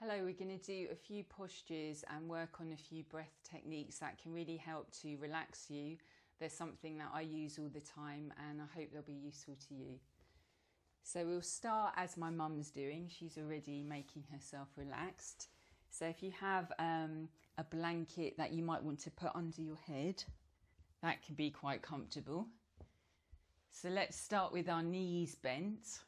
Hello, we're going to do a few postures and work on a few breath techniques that can really help to relax you. They're something that I use all the time and I hope they'll be useful to you. So we'll start as my mum's doing. She's already making herself relaxed. So if you have a blanket that you might want to put under your head, that can be quite comfortable. So let's start with our knees bent.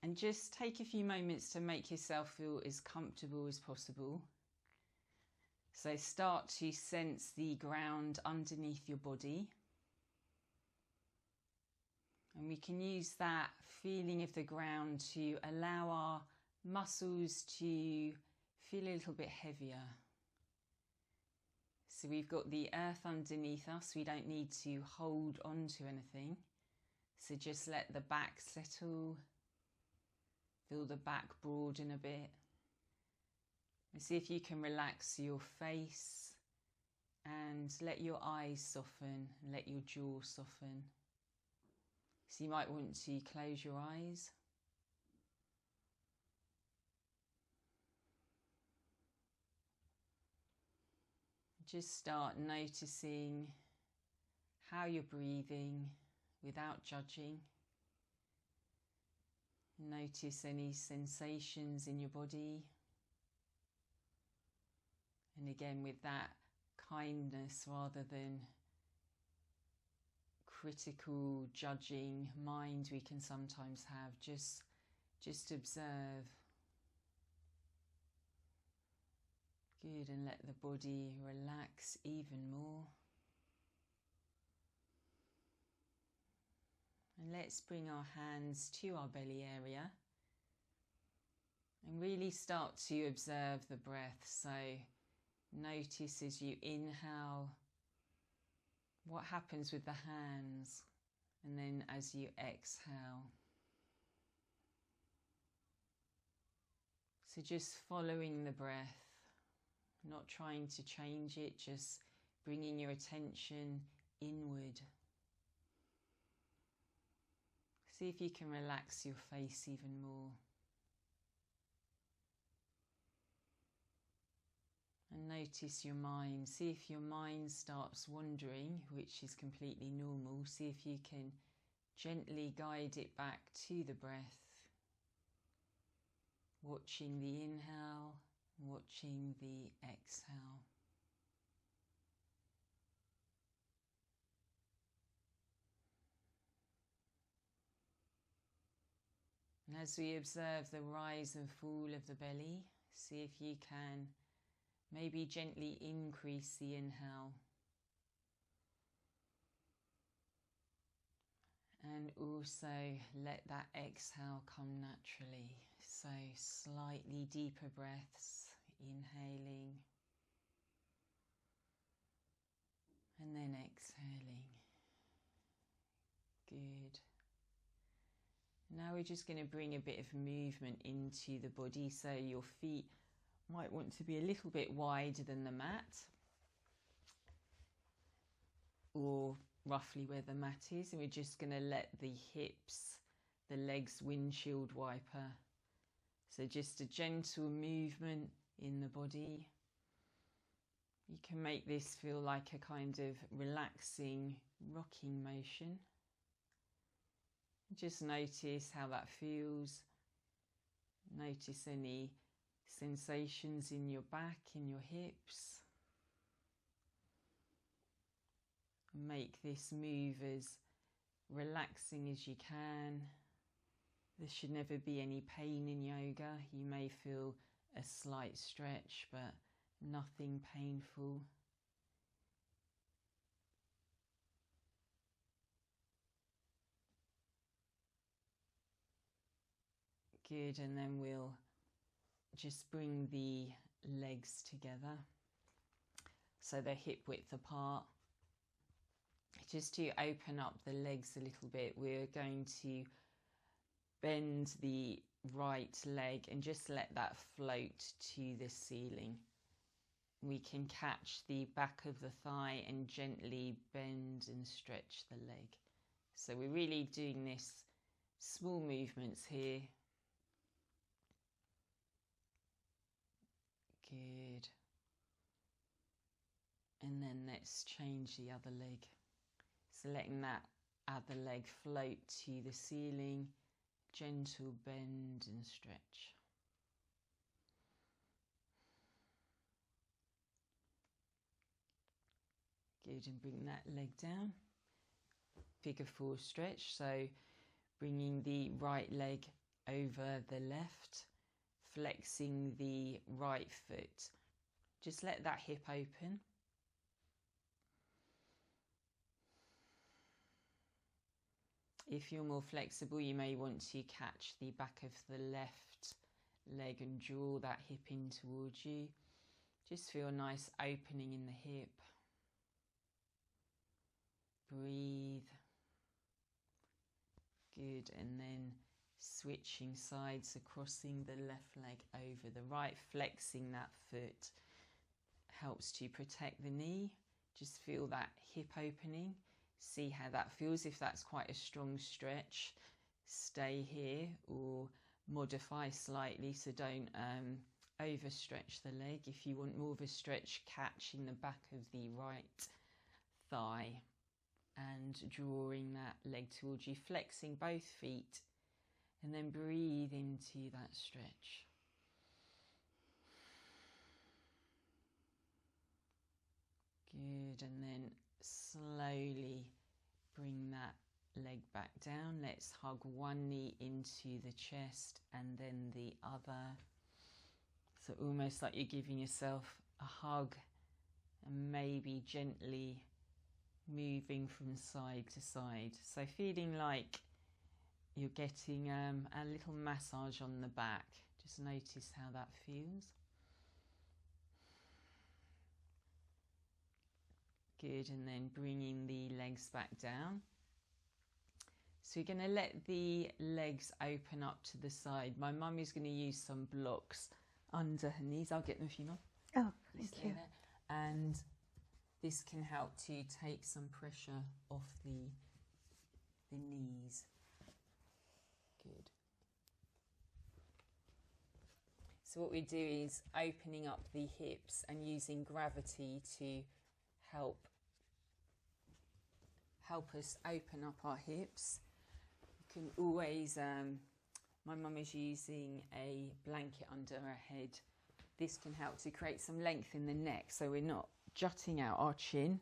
And just take a few moments to make yourself feel as comfortable as possible. So start to sense the ground underneath your body. And we can use that feeling of the ground to allow our muscles to feel a little bit heavier. So we've got the earth underneath us. We don't need to hold on to anything. So just let the back settle. Feel the back broaden a bit. And see if you can relax your face and let your eyes soften, let your jaw soften. So you might want to close your eyes. Just start noticing how you're breathing without judging. Notice any sensations in your body. And again, with that kindness rather than critical, judging mind we can sometimes have, just observe. Good, and let the body relax even more. And let's bring our hands to our belly area and really start to observe the breath. So notice as you inhale what happens with the hands, and then as you exhale. So just following the breath, not trying to change it, just bringing your attention inward. See if you can relax your face even more. And notice your mind. See if your mind starts wandering, which is completely normal. See if you can gently guide it back to the breath. Watching the inhale, watching the exhale. And as we observe the rise and fall of the belly, see if you can maybe gently increase the inhale. And also let that exhale come naturally. So slightly deeper breaths, inhaling and then exhaling. Good. Now we're just going to bring a bit of movement into the body, so your feet might want to be a little bit wider than the mat, or roughly where the mat is, and we're just going to let the hips, the legs windshield wiper. So just a gentle movement in the body. You can make this feel like a kind of relaxing, rocking motion. Just notice how that feels. Notice any sensations in your back, in your hips. Make this move as relaxing as you can. There should never be any pain in yoga. You may feel a slight stretch, but nothing painful. Good, and then we'll just bring the legs together so they're hip width apart. Just to open up the legs a little bit, we're going to bend the right leg and just let that float to the ceiling. We can catch the back of the thigh and gently bend and stretch the leg. So we're really doing this small movements here let's change the other leg. So letting that other leg float to the ceiling, gentle bend and stretch. Good, and bring that leg down. Figure 4 stretch, so bringing the right leg over the left, flexing the right foot. Just let that hip open. If you're more flexible, you may want to catch the back of the left leg and draw that hip in towards you. Just feel a nice opening in the hip. Breathe. Good, and then switching sides, so crossing the left leg over the right, flexing that foot helps to protect the knee. Just feel that hip opening. See how that feels. If that's quite a strong stretch, stay here or modify slightly, so don't overstretch the leg. If you want more of a stretch, catching the back of the right thigh and drawing that leg towards you, flexing both feet, and then breathe into that stretch. Good, and then slowly bring that leg back down. Let's hug one knee into the chest and then the other. So almost like you're giving yourself a hug and maybe gently moving from side to side. So feeling like you're getting a little massage on the back. Just notice how that feels. Good, and then bringing the legs back down. So you're going to let the legs open up to the side. My mum is going to use some blocks under her knees. I'll get them for you, Mum. Oh, thank you. And this can help to take some pressure off the knees. Good. So what we do is opening up the hips and using gravity to help us open up our hips. You can always, my mum is using a blanket under her head. This can help to create some length in the neck, so we're not jutting out our chin.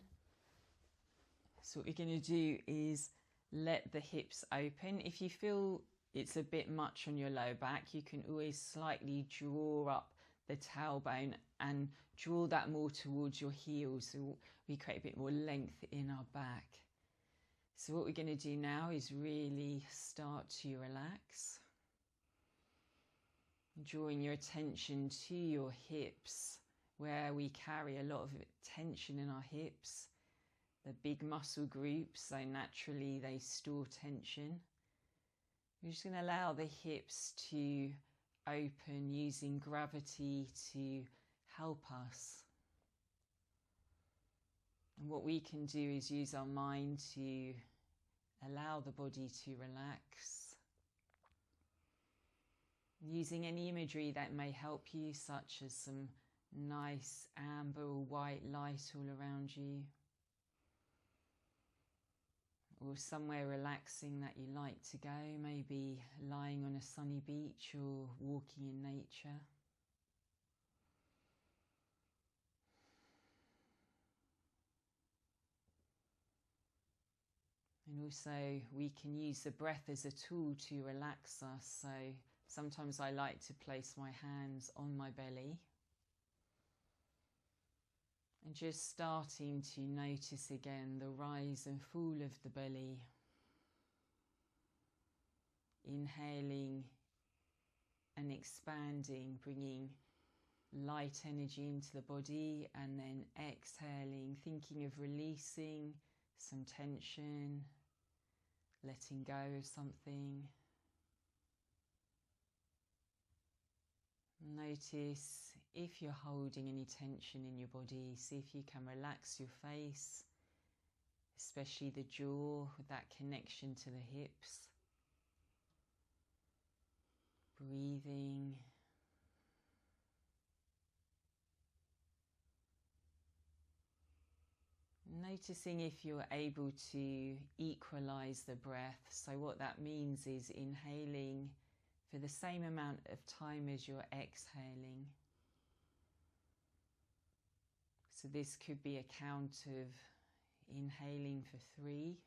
So what we're going to do is let the hips open. If you feel it's a bit much on your lower back, you can always slightly draw up the tailbone and draw that more towards your heels, so we create a bit more length in our back. So what we're going to do now is really start to relax. Drawing your attention to your hips, where we carry a lot of tension in our hips. The big muscle groups, so naturally they store tension. We're just going to allow the hips to open using gravity to help us. And what we can do is use our mind to allow the body to relax. Using any imagery that may help you, such as some nice amber or white light all around you, or somewhere relaxing that you like to go, maybe lying on a sunny beach or walking in nature. And also we can use the breath as a tool to relax us. So sometimes I like to place my hands on my belly and just starting to notice again the rise and fall of the belly. Inhaling and expanding, bringing light energy into the body, and then exhaling, thinking of releasing some tension, letting go of something. Notice if you're holding any tension in your body. See if you can relax your face, especially the jaw with that connection to the hips. Breathing. noticing if you're able to equalize the breath. So what that means is inhaling for the same amount of time as you're exhaling. So this could be a count of inhaling for 3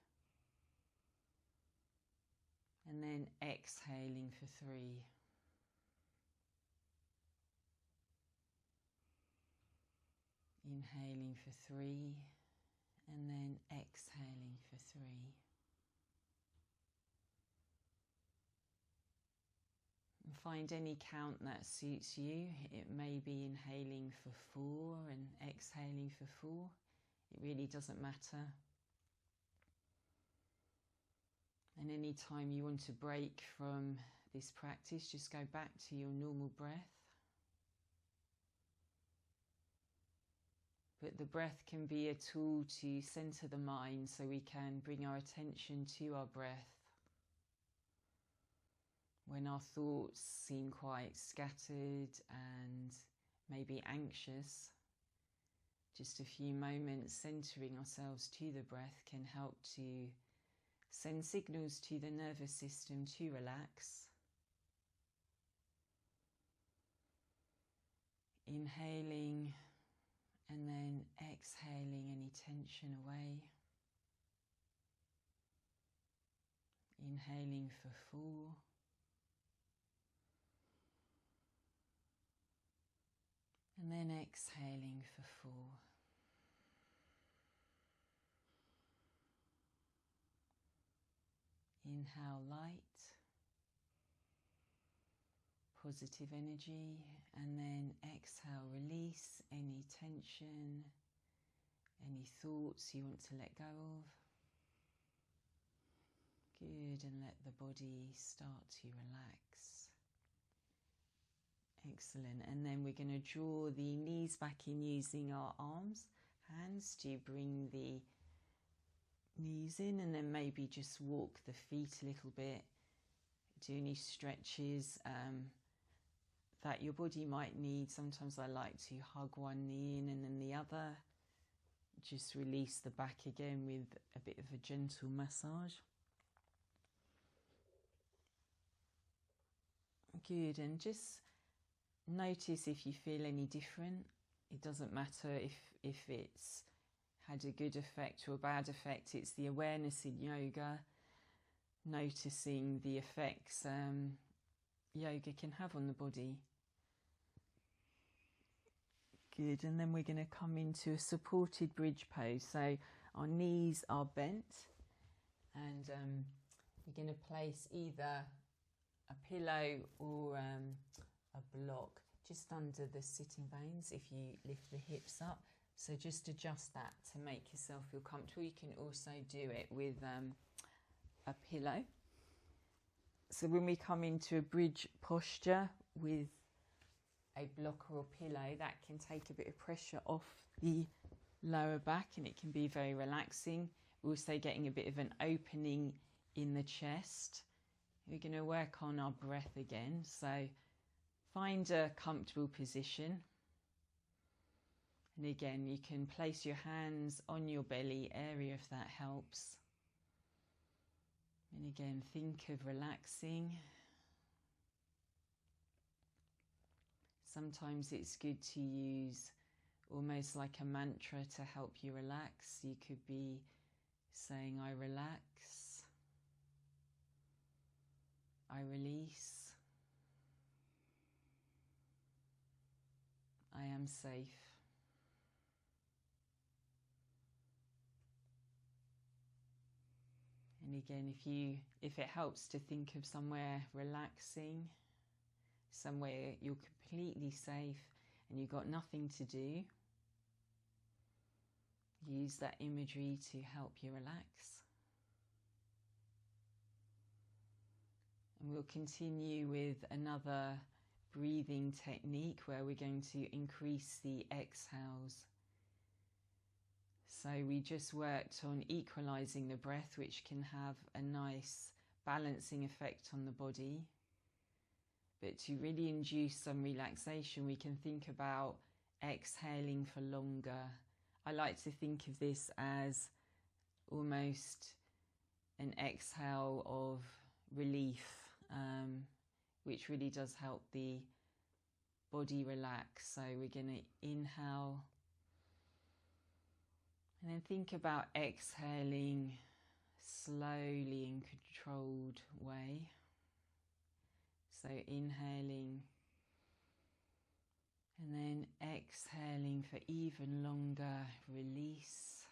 and then exhaling for 3. Inhaling for 3 and then exhaling for 3. And find any count that suits you. It may be inhaling for 4 and exhaling for 4. It really doesn't matter. And any time you want to break from this practice, just go back to your normal breath. But the breath can be a tool to center the mind, so we can bring our attention to our breath when our thoughts seem quite scattered and maybe anxious. Just a few moments centering ourselves to the breath can help to send signals to the nervous system to relax. Inhaling and then exhaling any tension away. Inhaling for 4. And then exhaling for 4. Inhale light, positive energy, and then exhale, release any tension, any thoughts you want to let go of. Good, and let the body start to relax. Excellent. And then we're going to draw the knees back in using our hands to bring the knees in, and then maybe just walk the feet a little bit. Do any stretches that your body might need. Sometimes I like to hug one knee in and then the other. Just release the back again with a bit of a gentle massage. Good, and just notice if you feel any different. It doesn't matter if it's had a good effect or a bad effect. It's the awareness in yoga, noticing the effects yoga can have on the body. Good, and then we're going to come into a supported bridge pose. So our knees are bent, and we're going to place either a pillow or a block just under the sitting bones if you lift the hips up. So just adjust that to make yourself feel comfortable. You can also do it with a pillow. So when we come into a bridge posture with a block or a pillow, that can take a bit of pressure off the lower back and it can be very relaxing. We're also getting a bit of an opening in the chest. We're going to work on our breath again. So find a comfortable position. And again, you can place your hands on your belly area if that helps. And again, think of relaxing. Sometimes it's good to use almost like a mantra to help you relax. You could be saying, I relax, I release, I am safe. And again, if it helps to think of somewhere relaxing, somewhere you're completely safe and you've got nothing to do, use that imagery to help you relax. And we'll continue with another breathing technique where we're going to increase the exhales. So we just worked on equalizing the breath, which can have a nice balancing effect on the body. But to really induce some relaxation, we can think about exhaling for longer, I like to think of this as almost an exhale of relief, which really does help the body relax. So we're going to inhale and then think about exhaling slowly in controlled way. So inhaling and then exhaling for even longer release.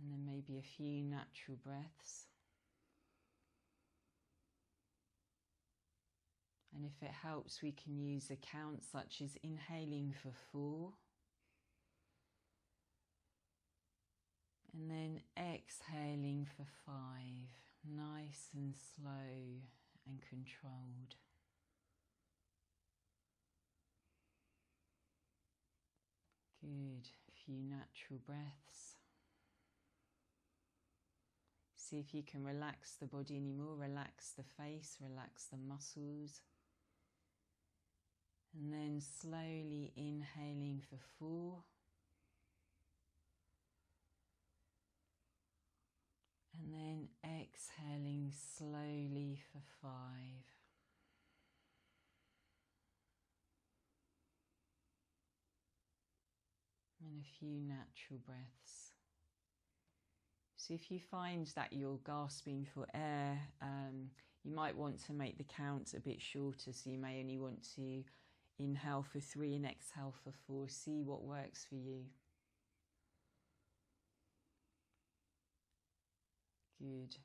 And then maybe a few natural breaths. And if it helps, we can use a count such as inhaling for 4. And then exhaling for 5. Nice and slow and controlled. Good. A few natural breaths. See if you can relax the body anymore. Relax the face, relax the muscles. And then slowly inhaling for 4. And then exhaling slowly for 5. And a few natural breaths. So if you find that you're gasping for air, you might want to make the count a bit shorter. So you may only want to inhale for 3 and exhale for 4. See what works for you. Good.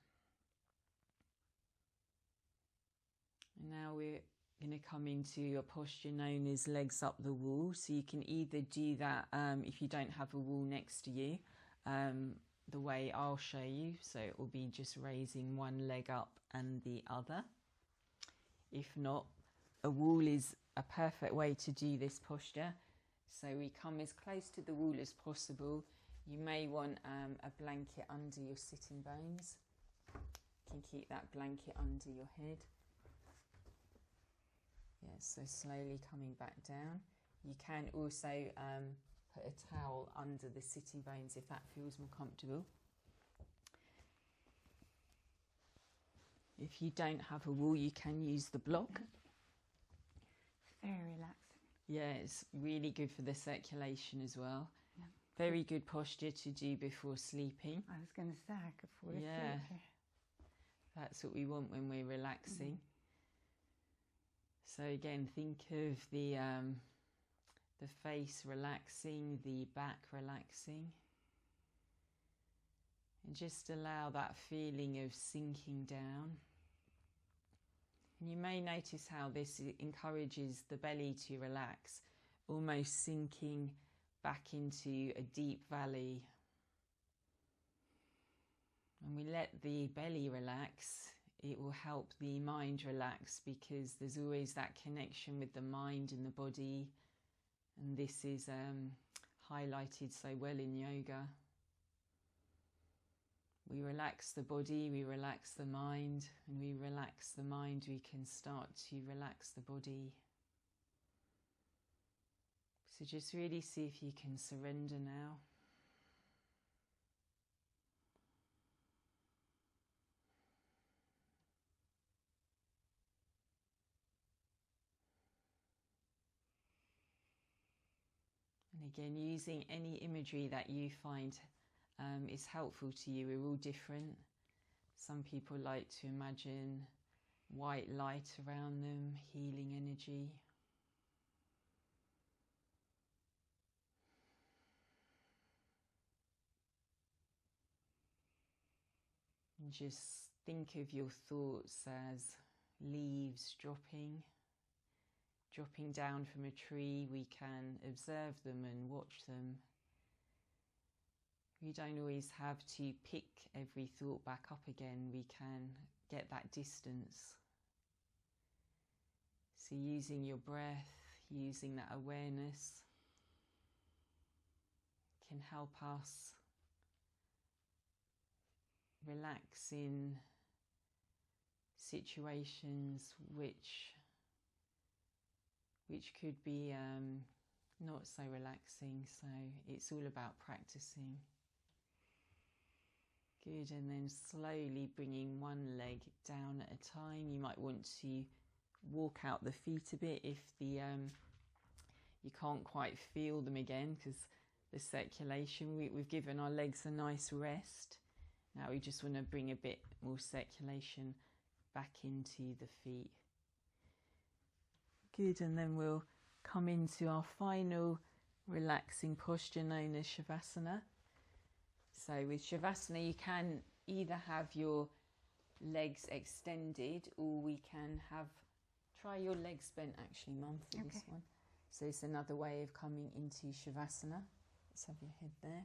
And now we're going to come into a posture known as legs up the wall. So you can either do that if you don't have a wall next to you, the way I'll show you. So it will be just raising one leg up and the other. If not, a wall is a perfect way to do this posture. So we come as close to the wall as possible. You may want a blanket under your sitting bones. You can keep that blanket under your head. Yeah, so slowly coming back down. You can also put a towel under the sitting bones if that feels more comfortable. If you don't have a wall, you can use the block. It's very relaxing. Yeah, it's really good for the circulation as well. Yeah. Very good posture to do before sleeping. I was going to say I could fall asleep. Yeah, that's what we want when we're relaxing. So again, think of the face relaxing, the back relaxing. And just allow that feeling of sinking down. And you may notice how this encourages the belly to relax, almost sinking back into a deep valley. When we let the belly relax, it will help the mind relax, because there's always that connection with the mind and the body. And this is highlighted so well in yoga. We relax the body, we relax the mind, and we relax the mind, we can start to relax the body. So just really see if you can surrender now. And again, using any imagery that you find is helpful to you. We're all different. Some people like to imagine white light around them, healing energy. And just think of your thoughts as leaves dropping down from a tree. We can observe them and watch them. We don't always have to pick every thought back up again. We can get that distance. So using your breath, using that awareness can help us relax in situations which which could be not so relaxing. So it's all about practicing. Good, and then slowly bringing one leg down at a time. You might want to walk out the feet a bit if the you can't quite feel them again, because the circulation, we've given our legs a nice rest. Now we just want to bring a bit more circulation back into the feet. Good, and then we'll come into our final relaxing posture known as Shavasana. So with Shavasana, you can either have your legs extended, or we can have, try your legs bent actually, Mum, for this one. So it's another way of coming into Shavasana. Let's have your head there.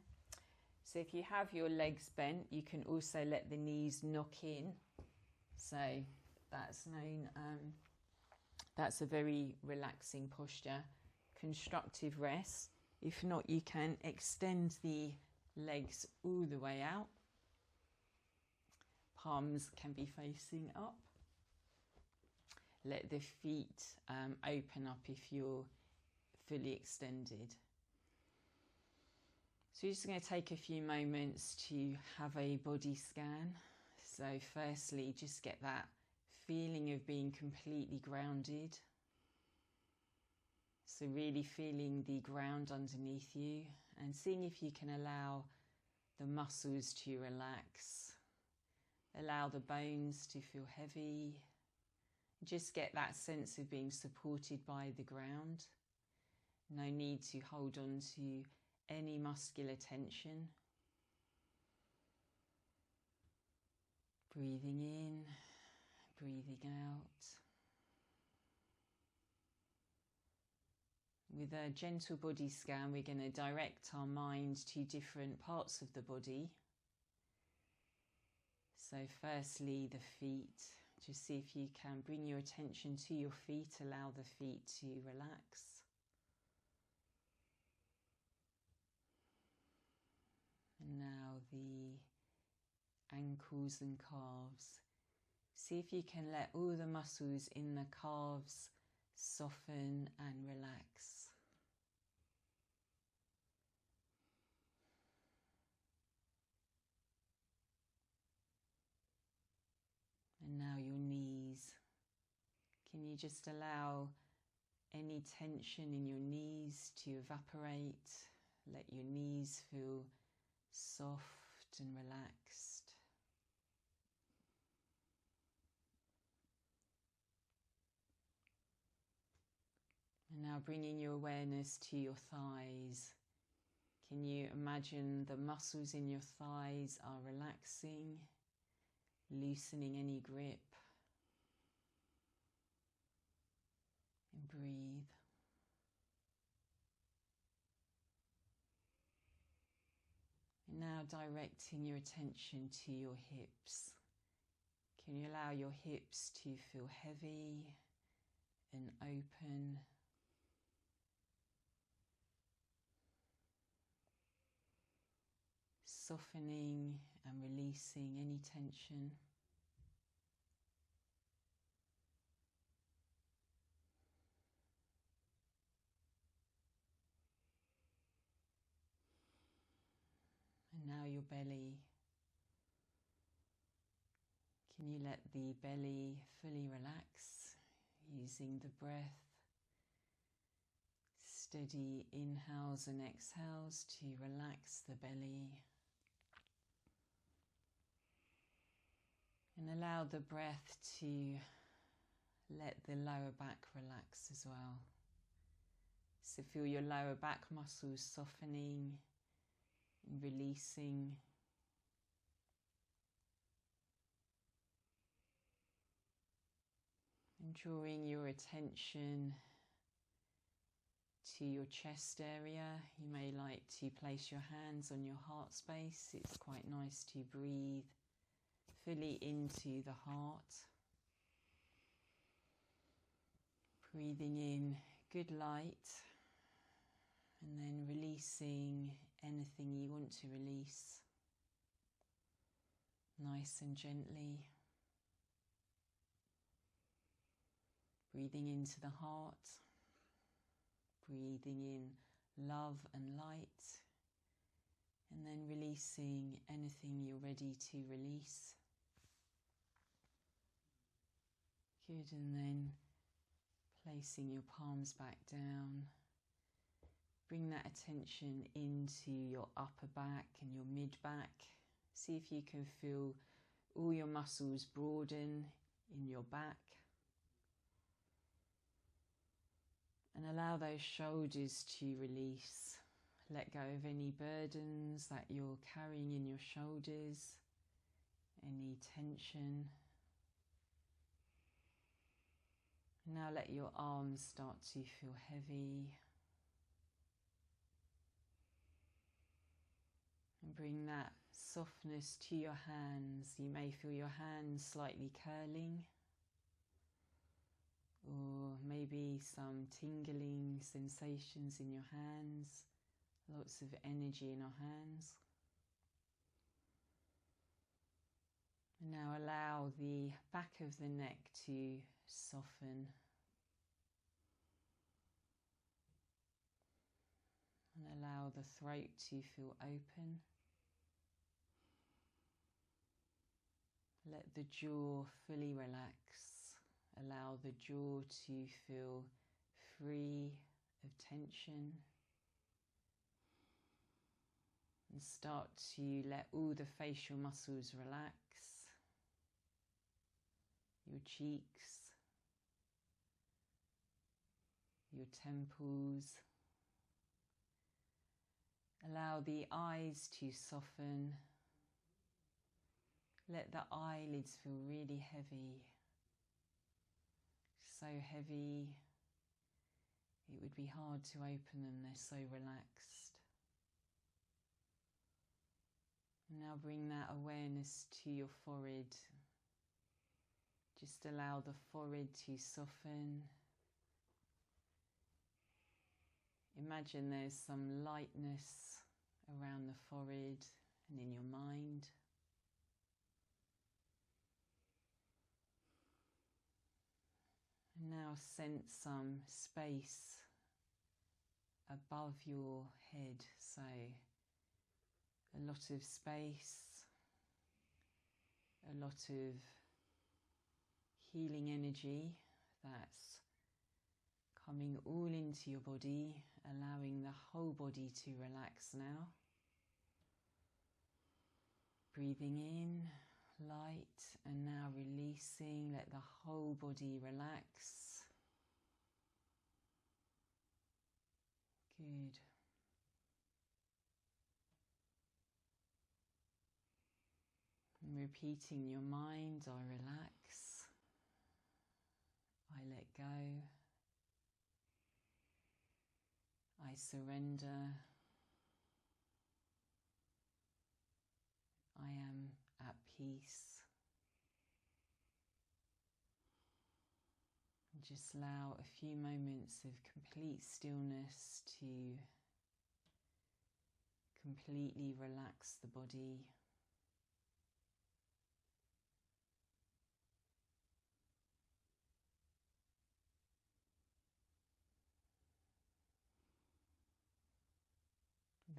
So if you have your legs bent, you can also let the knees knock in. So that's known, that's a very relaxing posture. Constructive rest. If not, you can extend the legs all the way out. Palms can be facing up. Let the feet open up if you're fully extended. So you're just going to take a few moments to have a body scan. So firstly, just get that feeling of being completely grounded. So really feeling the ground underneath you and seeing if you can allow the muscles to relax. Allow the bones to feel heavy. Just get that sense of being supported by the ground. No need to hold on to any muscular tension. Breathing in, breathing out. With a gentle body scan, we're going to direct our mind to different parts of the body. So firstly, the feet. Just see if you can bring your attention to your feet, allow the feet to relax. And now the ankles and calves. See if you can let all the muscles in the calves soften and relax. And now your knees. Can you just allow any tension in your knees to evaporate? Let your knees feel soft and relaxed. And now bringing your awareness to your thighs. Can you imagine the muscles in your thighs are relaxing, loosening any grip? And breathe. And now directing your attention to your hips. Can you allow your hips to feel heavy and open? Softening and releasing any tension. And now your belly. Can you let the belly fully relax using the breath? Steady inhales and exhales to relax the belly. And allow the breath to let the lower back relax as well. So feel your lower back muscles softening and releasing. And drawing your attention to your chest area. You may like to place your hands on your heart space. It's quite nice to breathe fully into the heart. Breathing in good light and then releasing anything you want to release. Nice and gently. Breathing into the heart breathing in love and light, and then releasing anything you're ready to release. Good, and then placing your palms back down. Bring that attention into your upper back and your mid-back. See if you can feel all your muscles broaden in your back. And allow those shoulders to release. Let go of any burdens that you're carrying in your shoulders, any tension. Now let your arms start to feel heavy. And bring that softness to your hands. You may feel your hands slightly curling, or maybe some tingling sensations in your hands, lots of energy in our hands. And now allow the back of the neck to soften. And allow the throat to feel open. Let the jaw fully relax. Allow the jaw to feel free of tension. And start to let all the facial muscles relax. Your cheeks, your temples. Allow the eyes to soften. Let the eyelids feel really heavy. So heavy, it would be hard to open them, they're so relaxed. Now bring that awareness to your forehead. Just allow the forehead to soften. Imagine there's some lightness around the forehead and in your mind. And now sense some space above your head, so a lot of space, a lot of healing energy that's coming all into your body, allowing the whole body to relax now. Breathing in, light, and now releasing, let the whole body relax. Good. And repeating in your mind, I relax, I let go, I surrender, I am at peace. And just allow a few moments of complete stillness to completely relax the body.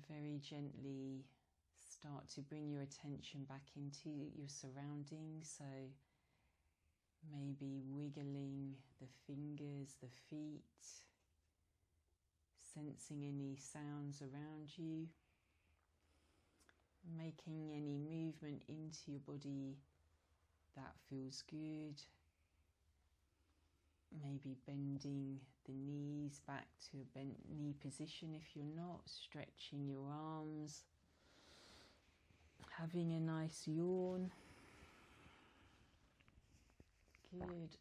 Very gently start to bring your attention back into your surroundings, so maybe wiggling the fingers, the feet, sensing any sounds around you, making any movement into your body that feels good. Maybe bending the knees back to a bent knee position if you're not, stretching your arms, having a nice yawn. Good.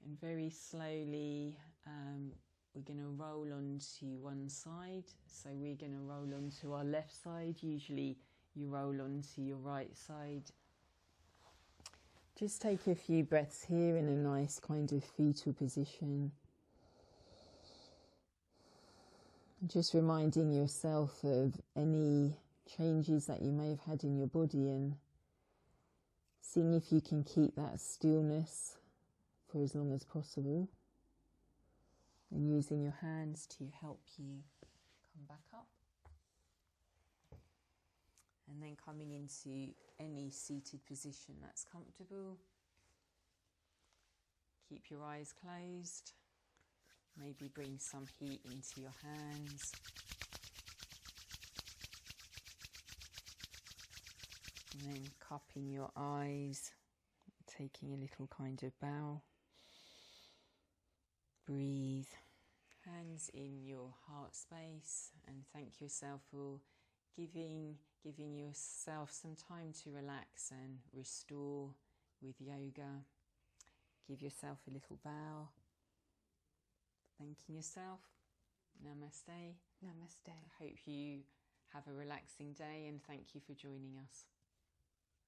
And very slowly we're going to roll onto one side. So we're going to roll onto our left side. Usually you roll onto your right side. Just take a few breaths here in a nice kind of fetal position. Just reminding yourself of any changes that you may have had in your body and seeing if you can keep that stillness for as long as possible, and using your hands to help you come back up. And then coming into any seated position that's comfortable. Keep your eyes closed. Maybe bring some heat into your hands. And then cupping your eyes, taking a little kind of bow. Breathe. Hands in your heart space, and thank yourself for giving yourself some time to relax and restore with yoga. Give yourself a little bow. Thanking yourself. Namaste. Namaste. I hope you have a relaxing day, and thank you for joining us.